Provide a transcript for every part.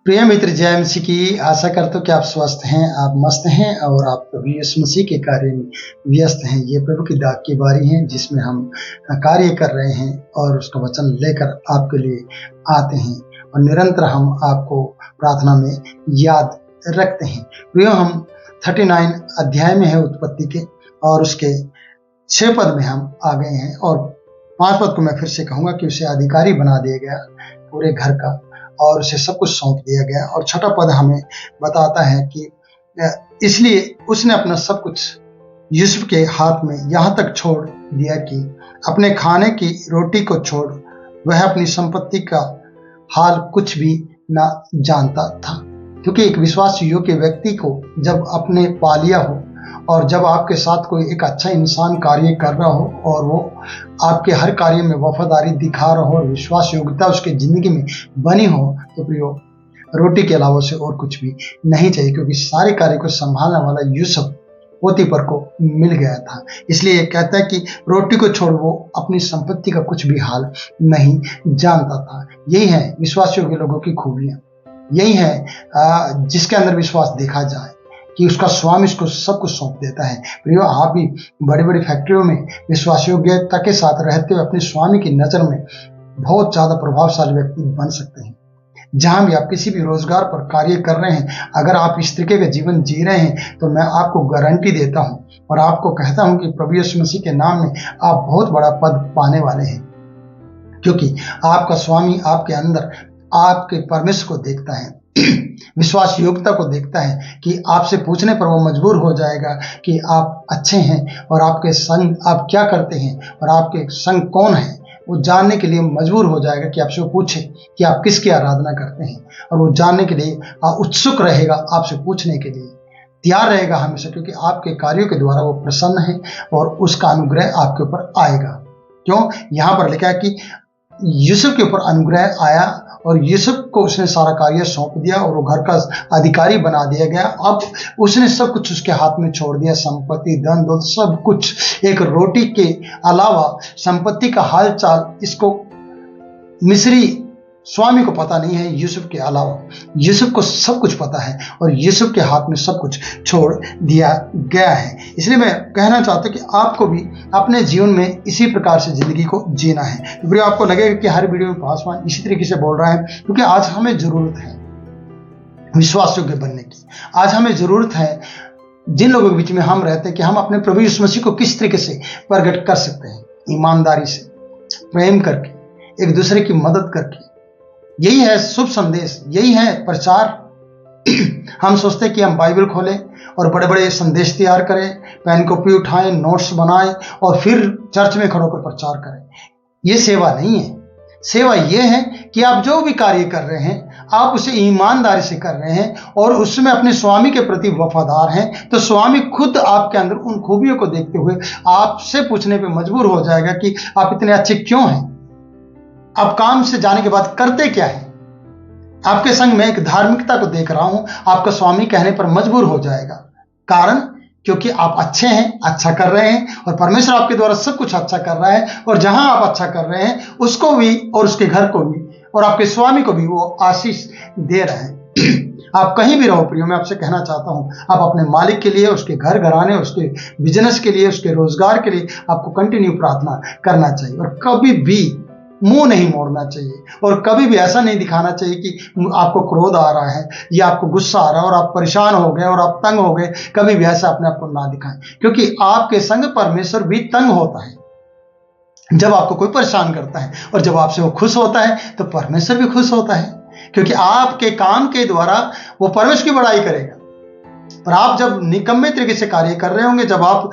प्रिय मित्र, जय मसीह की। आशा करता हूँ कि आप स्वस्थ हैं, आप मस्त हैं और आप प्रभु यीशु मसीह के कार्य में व्यस्त हैं। ये प्रभु की दाग की बारी है जिसमें हम कार्य कर रहे हैं और उसका वचन लेकर आपके लिए आते हैं और निरंतर हम आपको प्रार्थना में याद रखते हैं। प्रियो, हम 39 अध्याय में है उत्पत्ति के और उसके 6 पद में हम आ गए हैं और 5 पद को मैं फिर से कहूँगा कि उसे अधिकारी बना दिया गया पूरे घर का और उसे सब कुछ सौंप दिया गया। और 6वां पद हमें बताता है कि इसलिए उसने अपना सब कुछ यूसुफ के हाथ में यहाँ तक छोड़ दिया कि अपने खाने की रोटी को छोड़ वह अपनी संपत्ति का हाल कुछ भी ना जानता था। क्योंकि एक विश्वास योग्य व्यक्ति को जब अपने पा लिया हो और जब आपके साथ कोई एक अच्छा इंसान कार्य कर रहा हो और वो आपके हर कार्य में वफादारी दिखा रहा हो और विश्वास योग्यता उसके जिंदगी में बनी हो, तो प्रियो, रोटी के अलावा से और कुछ भी नहीं चाहिए। क्योंकि सारे कार्य को संभालने वाला यूसुफ पोतीफर को मिल गया था। इसलिए ये कहता है कि रोटी को छोड़ वो अपनी संपत्ति का कुछ भी हाल नहीं जानता था। यही है विश्वास योग्य लोगों की खूबियां, यही है जिसके अंदर विश्वास देखा जाए कि उसका स्वामी उसको सब कुछ सौंप देता है। प्रियो, आप भी बड़ी बड़ी फैक्ट्रियों में विश्वास योग्यता के साथ रहते हुए अपने स्वामी की नजर में बहुत ज्यादा प्रभावशाली व्यक्ति बन सकते हैं। जहां भी आप किसी भी रोजगार पर कार्य कर रहे हैं, अगर आप इस तरीके का जीवन जी रहे हैं तो मैं आपको गारंटी देता हूं और आपको कहता हूं कि प्रभु यीशु मसीह के नाम में आप बहुत बड़ा पद पाने वाले हैं। क्योंकि आपका स्वामी आपके अंदर आपके परमेश्वर को देखता है, विश्वास योग्यता को देखता है कि आपसे पूछने पर वो मजबूर हो जाएगा कि आप अच्छे हैं और आपके संग आप क्या करते हैं और आपके संग कौन है। वो जानने के लिए मजबूर हो जाएगा कि आपसे वो पूछे कि आप किसकी आराधना करते हैं, और वो जानने के लिए उत्सुक रहेगा, आपसे पूछने के लिए तैयार रहेगा हमेशा। क्योंकि आपके कार्यों के द्वारा वो प्रसन्न है और उसका अनुग्रह आपके ऊपर आएगा। क्यों? यहाँ पर लिखा है कि यूसुफ के ऊपर अनुग्रह आया और यूसुफ को उसने सारा कार्य सौंप दिया और वो घर का अधिकारी बना दिया गया। अब उसने सब कुछ उसके हाथ में छोड़ दिया, संपत्ति, धन दौलत, सब कुछ। एक रोटी के अलावा संपत्ति का हालचाल इसको मिस्री स्वामी को पता नहीं है, यूसुफ के अलावा यूसुफ को सब कुछ पता है और यूसुफ के हाथ में सब कुछ छोड़ दिया गया है। इसलिए मैं कहना चाहता हूं कि आपको भी अपने जीवन में इसी प्रकार से जिंदगी को जीना है। तो फिर आपको लगेगा कि हर वीडियो में पासवान इसी तरीके से बोल रहा है, क्योंकि आज हमें जरूरत है विश्वास योग्य बनने की। आज हमें जरूरत है जिन लोगों के बीच में हम रहते हैं कि हम अपने प्रभु यीशु मसीह को किस तरीके से प्रकट कर सकते हैं, ईमानदारी से, प्रेम करके, एक दूसरे की मदद करके। यही है शुभ संदेश, यही है प्रचार। हम सोचते हैं कि हम बाइबल खोलें और बड़े बड़े संदेश तैयार करें, पेन कॉपी उठाएं, नोट्स बनाएं और फिर चर्च में खड़े होकर प्रचार करें। ये सेवा नहीं है। सेवा ये है कि आप जो भी कार्य कर रहे हैं आप उसे ईमानदारी से कर रहे हैं और उसमें अपने स्वामी के प्रति वफादार हैं, तो स्वामी खुद आपके अंदर उन खूबियों को देखते हुए आपसे पूछने पर मजबूर हो जाएगा कि आप इतने अच्छे क्यों हैं, आप काम से जाने के बाद करते क्या है। आपके संग में एक धार्मिकता को देख रहा हूं, आपका स्वामी कहने पर मजबूर हो जाएगा। कारण क्योंकि आप अच्छे हैं, अच्छा कर रहे हैं और परमेश्वर आपके द्वारा सब कुछ अच्छा कर रहा है। और जहां आप अच्छा कर रहे हैं उसको भी और उसके घर को भी और आपके स्वामी को भी वो आशीष दे रहे हैं। आप कहीं भी रहो प्रियो, मैं आपसे कहना चाहता हूं, आप अपने मालिक के लिए, उसके घर घराने, उसके बिजनेस के लिए, उसके रोजगार के लिए आपको कंटिन्यू प्रार्थना करना चाहिए और कभी भी मुंह नहीं मोड़ना चाहिए और कभी भी ऐसा नहीं दिखाना चाहिए कि आपको क्रोध आ रहा है या आपको गुस्सा आ रहा है और आप परेशान हो गए और आप तंग हो गए। कभी भी ऐसा अपने आप को ना दिखाएं, क्योंकि आपके संग परमेश्वर भी तंग होता है जब आपको कोई परेशान करता है, और जब आपसे वो खुश होता है तो परमेश्वर भी खुश होता है, क्योंकि आपके काम के द्वारा वो परमेश्वर की बड़ाई करेगा। पर आप जब निकम्मे तरीके से कार्य कर रहे होंगे, जब आप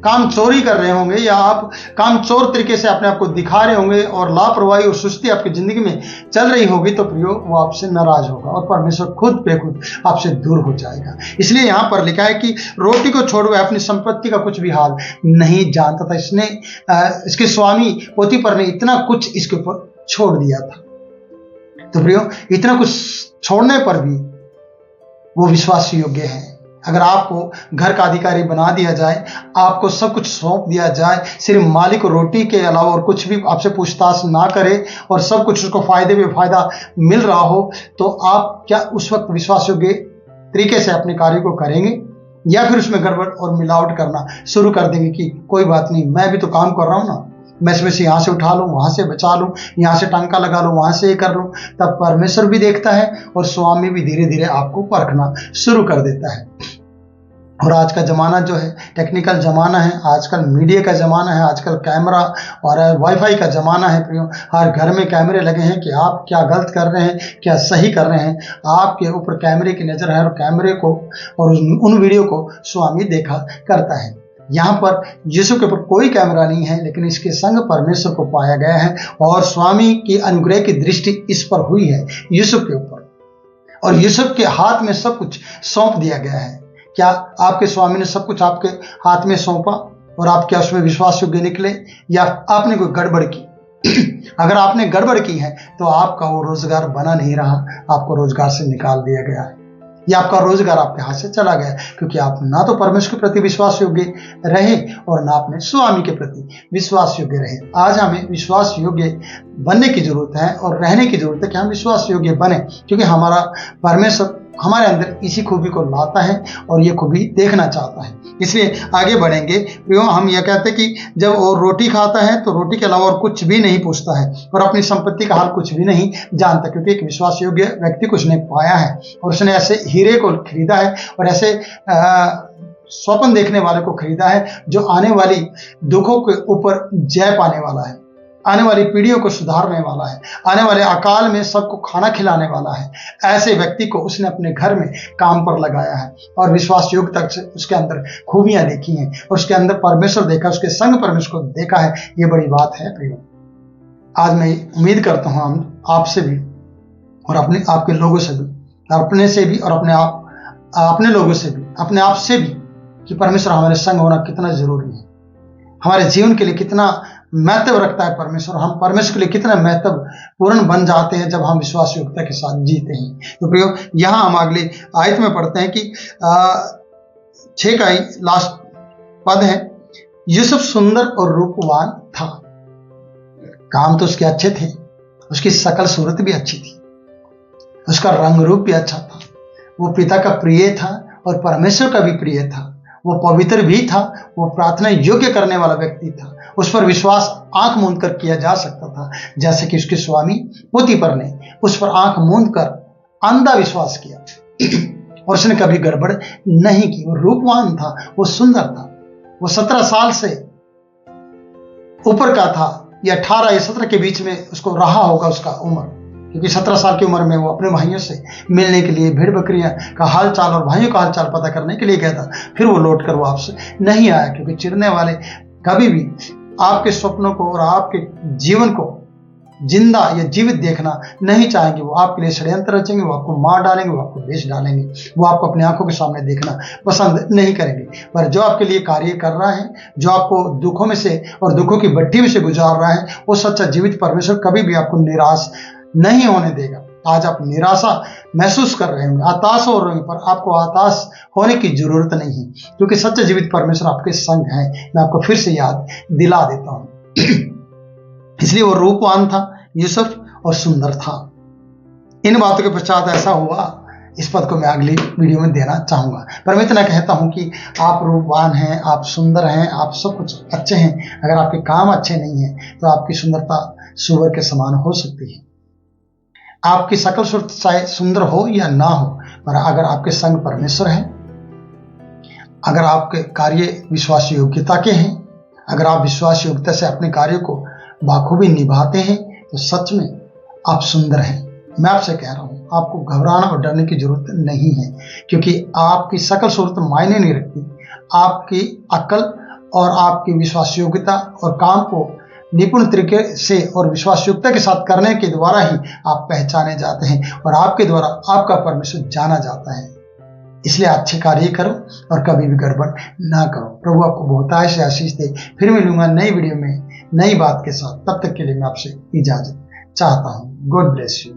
काम चोरी कर रहे होंगे या आप काम चोर तरीके से अपने आप को दिखा रहे होंगे और लापरवाही और सुस्ती आपकी जिंदगी में चल रही होगी, तो प्रियो वो आपसे नाराज होगा और परमेश्वर खुद पे खुद आपसे दूर हो जाएगा। इसलिए यहाँ पर लिखा है कि रोटी को छोड़ वह अपनी संपत्ति का कुछ भी हाल नहीं जानता था। इसने इसके स्वामी पोतीफर ने इतना कुछ इसके ऊपर छोड़ दिया था। तो प्रियो, इतना कुछ छोड़ने पर भी वो विश्वास योग्य है। अगर आपको घर का अधिकारी बना दिया जाए, आपको सब कुछ सौंप दिया जाए, सिर्फ मालिक को रोटी के अलावा और कुछ भी आपसे पूछताछ ना करे और सब कुछ उसको फायदे में फायदा मिल रहा हो, तो आप क्या उस वक्त विश्वास योग्य तरीके से अपने कार्य को करेंगे, या फिर उसमें गड़बड़ और मिलावट करना शुरू कर देंगे कि कोई बात नहीं, मैं भी तो काम कर रहा हूं ना, मैं इसमें से यहाँ से उठा लूँ, वहां से बचा लूँ, यहाँ से टांका लगा लूँ, वहां से ये कर लूँ। तब परमेश्वर भी देखता है और स्वामी भी धीरे धीरे आपको परखना शुरू कर देता है। और आज का ज़माना जो है टेक्निकल ज़माना है, आजकल मीडिया का ज़माना है, आजकल कैमरा और वाईफाई का ज़माना है प्रियो। हर घर में कैमरे लगे हैं कि आप क्या गलत कर रहे हैं, क्या सही कर रहे हैं, आपके ऊपर कैमरे की नज़र है और कैमरे को और उन वीडियो को स्वामी देखा करता है। यहाँ पर यीशु के ऊपर कोई कैमरा नहीं है, लेकिन इसके संग परमेश्वर को पाया गया है और स्वामी की अनुग्रह की दृष्टि इस पर हुई है यीशु के ऊपर, और यीशु के हाथ में सब कुछ सौंप दिया गया है। क्या आपके स्वामी ने सब कुछ आपके हाथ में सौंपा और आप क्या उसमें विश्वास योग्य निकले, या आपने कोई गड़बड़ की? अगर आपने गड़बड़ की है तो आपका वो रोजगार बना नहीं रहा, आपको रोजगार से निकाल दिया गया है, या आपका रोजगार आपके हाथ से चला गया, क्योंकि आप ना तो परमेश्वर के प्रति विश्वास योग्य रहे और ना अपने स्वामी के प्रति विश्वास योग्य रहे। आज हमें विश्वास योग्य बनने की जरूरत है और रहने की जरूरत है कि हम विश्वास योग्य बने, क्योंकि हमारा परमेश्वर हमारे अंदर इसी खूबी को लाता है और ये खूबी देखना चाहता है। इसलिए आगे बढ़ेंगे। हम यह कहते हैं कि जब वो रोटी खाता है तो रोटी के अलावा और कुछ भी नहीं पूछता है और अपनी संपत्ति का हाल कुछ भी नहीं जानता, क्योंकि एक विश्वास योग्य व्यक्ति को उसने पाया है और उसने ऐसे हीरे को खरीदा है और ऐसे स्वप्न देखने वाले को खरीदा है जो आने वाली दुखों के ऊपर जय पाने वाला है, आने वाली पीढ़ियों को सुधारने वाला है, आने वाले अकाल में सबको खाना खिलाने वाला है। ऐसे व्यक्ति को उसने अपने घर में काम पर लगाया है और विश्वास योग्यता से उसके अंदर खूबियां देखी हैं और उसके अंदर परमेश्वर देखा, उसके संग परमेश्वर को देखा है। ये बड़ी बात है प्रियो। आज मैं उम्मीद करता हूं हम आपसे भी और अपने आपके लोगों से भी, अपने से भी और अपने लोगों से भी, अपने आप से भी, कि परमेश्वर हमारे संग होना कितना जरूरी है, हमारे जीवन के लिए कितना महत्व रखता है परमेश्वर, हम परमेश्वर के लिए कितना महत्वपूर्ण बन जाते हैं जब हम विश्वास योग्यता के साथ जीते हैं। तो प्रियो, यहाँ हम अगले आयत में पढ़ते हैं कि 6 का लास्ट पद है, यूसुफ सुंदर और रूपवान था। काम तो उसके अच्छे थे, उसकी शकल सूरत भी अच्छी थी, उसका रंग रूप भी अच्छा था, वो पिता का प्रिय था और परमेश्वर का भी प्रिय था, वो पवित्र भी था, वो प्रार्थना योग्य करने वाला व्यक्ति था, उस पर विश्वास आंख मूंद कर किया जा सकता था, जैसे कि उसके स्वामी पोतीफर ने उस पर आंख मूंद कर अंधा विश्वास किया और उसने कभी गड़बड़ नहीं की। वो रूपवान था, वो सुंदर था, वो 17 साल से ऊपर का था, या 18 या 17 के बीच में उसको रहा होगा उसका उम्र, क्योंकि 17 साल की उम्र में वो अपने भाइयों से मिलने के लिए भेड़ बकरियां का हालचाल और भाइयों का हालचाल पता करने के लिए गया था। फिर वो लौट कर वापस नहीं आया, क्योंकि चिढ़ने वाले कभी भी आपके स्वप्नों को और आपके जीवन को जिंदा या जीवित देखना नहीं चाहेंगे। वो आपके लिए षड्यंत्र रचेंगे, वो आपको मार डालेंगे, वो आपको बेच डालेंगे, वो आपको अपनी आंखों के सामने देखना पसंद नहीं करेंगे। पर जो आपके लिए कार्य कर रहा है, जो आपको दुखों में से और दुखों की भट्टी में से गुजार रहा है, वो सच्चा जीवित परमेश्वर कभी भी आपको निराश नहीं होने देगा। आज आप निराशा महसूस कर रहे होंगे, हताश हो रहे होंगे, पर आपको हताश होने की जरूरत नहीं है, क्योंकि सच्चे जीवित परमेश्वर आपके संग है। मैं आपको फिर से याद दिला देता हूं। इसलिए वो रूपवान था यूसुफ और सुंदर था। इन बातों के पश्चात ऐसा हुआ, इस पद को मैं अगली वीडियो में देना चाहूंगा, पर मैं इतना कहता हूं कि आप रूपवान हैं, आप सुंदर हैं, आप सब कुछ अच्छे हैं। अगर आपके काम अच्छे नहीं हैं तो आपकी सुंदरता सूअर के समान हो सकती है। आपकी शकल सूरत चाहे सुंदर हो या ना हो, पर अगर आपके संग परमेश्वर है, अगर आपके कार्य विश्वास योग्यता के हैं, अगर आप विश्वास योग्यता से अपने कार्य को बाखूबी निभाते हैं, तो सच में आप सुंदर हैं। मैं आपसे कह रहा हूं, आपको घबराना और डरने की जरूरत नहीं है, क्योंकि आपकी शकल सूरत मायने नहीं रखती। आपकी अक्ल और आपकी विश्वास योग्यता और काम को निपुण तरीके से और विश्वास योग्यता के साथ करने के द्वारा ही आप पहचाने जाते हैं और आपके द्वारा आपका परमेश्वर जाना जाता है। इसलिए अच्छे कार्य करो और कभी भी गड़बड़ ना करो। प्रभु आपको बहुतायत से आशीष दे। फिर मिलूंगा नई वीडियो में नई बात के साथ। तब तक के लिए मैं आपसे इजाजत चाहता हूँ। God bless you.